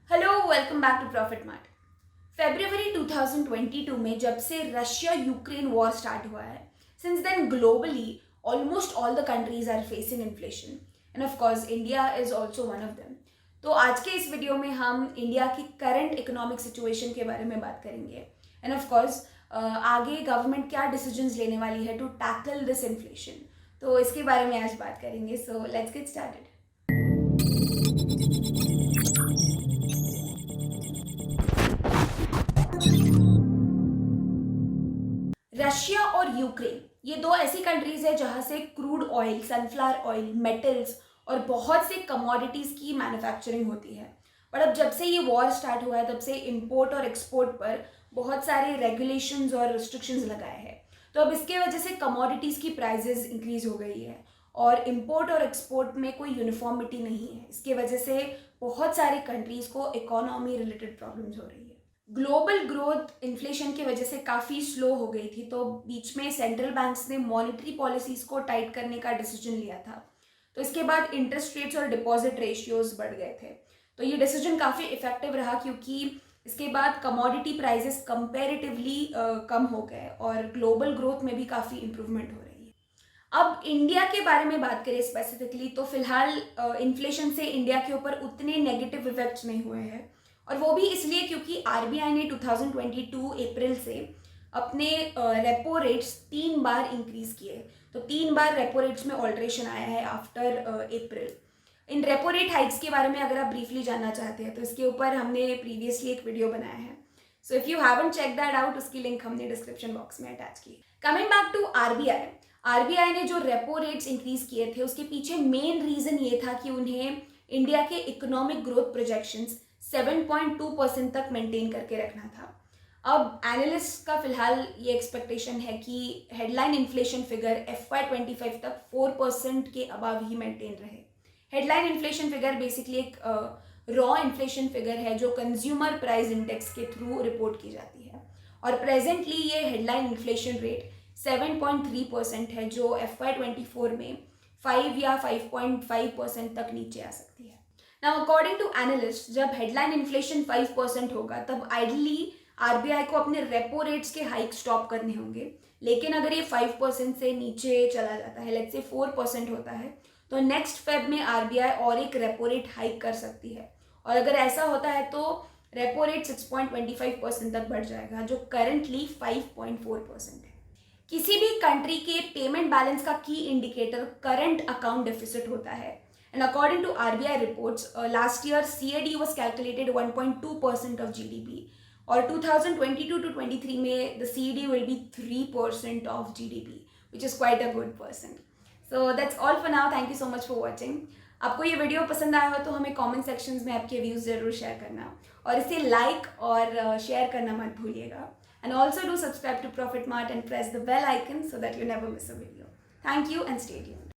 Hello, welcome back to profit mart. फरवरी 2022 में जब से रशिया यूक्रेन वॉर स्टार्ट हुआ है, since then globally almost all the countries are facing inflation and of course India is also one of them. तो आज के इस वीडियो में हम इंडिया की करंट इकोनॉमिक सिचुएशन के बारे में बात करेंगे एंड ऑफ कोर्स आगे गवर्नमेंट क्या डिसीजंस लेने वाली है टू टैकल दिस इन्फ्लेशन। तो इसके बारे में आज बात करेंगे। So let's get started. Russia और यूक्रेन ये दो ऐसी कंट्रीज है जहां से crude oil, sunflower oil, metals और बहुत से कमोडिटीज की मैन्युफैक्चरिंग होती है। पर अब जब से ये वॉर स्टार्ट हुआ है तब से इंपोर्ट और एक्सपोर्ट पर बहुत सारे रेगुलेशंस और रिस्ट्रिक्शंस लगाए हैं। तो अब इसके वजह से कमोडिटीज़ की प्राइजेस इंक्रीज हो गई है और इंपोर्ट और एक्सपोर्ट में कोई यूनिफॉर्मिटी नहीं है। इसके वजह से बहुत सारे कंट्रीज़ को इकोनॉमी रिलेटेड प्रॉब्लम्स हो रही है। ग्लोबल ग्रोथ इन्फ्लेशन की वजह से काफ़ी स्लो हो गई थी, तो बीच में सेंट्रल बैंक्स ने मॉनेटरी पॉलिसीज को टाइट करने का डिसीजन लिया था। तो इसके बाद इंटरेस्ट रेट्स और डिपॉजिट रेशियोज बढ़ गए थे। तो ये डिसीजन काफ़ी इफेक्टिव रहा क्योंकि इसके बाद कमोडिटी प्राइसेस कंपैरेटिवली कम हो गए और ग्लोबल ग्रोथ में भी काफ़ी इम्प्रूवमेंट हो रही है। अब इंडिया के बारे में बात करें स्पेसिफिकली, तो फिलहाल इन्फ्लेशन से इंडिया के ऊपर उतने नेगेटिव इफेक्ट्स नहीं हुए हैं, और वो भी इसलिए क्योंकि आरबीआई ने 2022 अप्रैल से अपने रेपो रेट्स 3 बार इंक्रीज किए। तो 3 बार रेपो रेट्स में ऑल्ट्रेशन आया है after April. In repo rate hikes के बारे में अगर आप ब्रीफली जानना चाहते हैं तो इसके ऊपर हमने प्रीवियसली एक वीडियो बनाया है। So if you haven't check that out, उसकी लिंक हमने डिस्क्रिप्शन बॉक्स में अटैच की। Coming back to RBI, RBI ने जो रेपो रेट्स इंक्रीज किए थे उसके पीछे मेन रीजन ये था कि उन्हें इंडिया के इकोनॉमिक ग्रोथ प्रोजेक्शंस 7.2% तक मेंटेन करके रखना था। अब एनालिस्ट का फिलहाल ये एक्सपेक्टेशन है कि हेडलाइन इन्फ्लेशन फिगर FY25 तक 4% के अबव ही मेंटेन रहे। हेडलाइन इन्फ्लेशन फिगर बेसिकली एक रॉ इन्फ्लेशन फिगर है जो कंज्यूमर प्राइस इंडेक्स के थ्रू रिपोर्ट की जाती है, और प्रेजेंटली ये हेडलाइन इन्फ्लेशन रेट 7.3% है जो FY24 में 5 या 5.5% तक नीचे आ सकती है। नाउ अकॉर्डिंग टू एनालिस्ट, जब हेडलाइन इन्फ्लेशन 5% होगा तब आइडली आरबीआई को अपने रेपो रेट्स के हाइक स्टॉप करने होंगे। लेकिन अगर ये 5% से नीचे चला जाता है, लेट्स से 4% होता है, तो नेक्स्ट फेब में आरबीआई और एक रेपो रेट हाइक कर सकती है। और अगर ऐसा होता है तो रेपो रेट 6.25% तक बढ़ जाएगा, जो करंटली 5.4% है। किसी भी कंट्री के पेमेंट बैलेंस का की इंडिकेटर करंट अकाउंट डेफिसिट होता है। And according to RBI reports, last year CAD was calculated 1.2% of GDP, और 2022 to 23 में the CAD will be 3% of GDP, which is quite a good percent. So that's all for now. Thank you so much for watching. आपको ये video पसंद आया हो तो हमें comment sections में आपके व्यूज़ ज़रूर शेयर करना, और इसे लाइक और शेयर करना मत भूलिएगा। And also do subscribe to Profit Mart and press the bell icon so that you never miss a video. Thank you and stay tuned.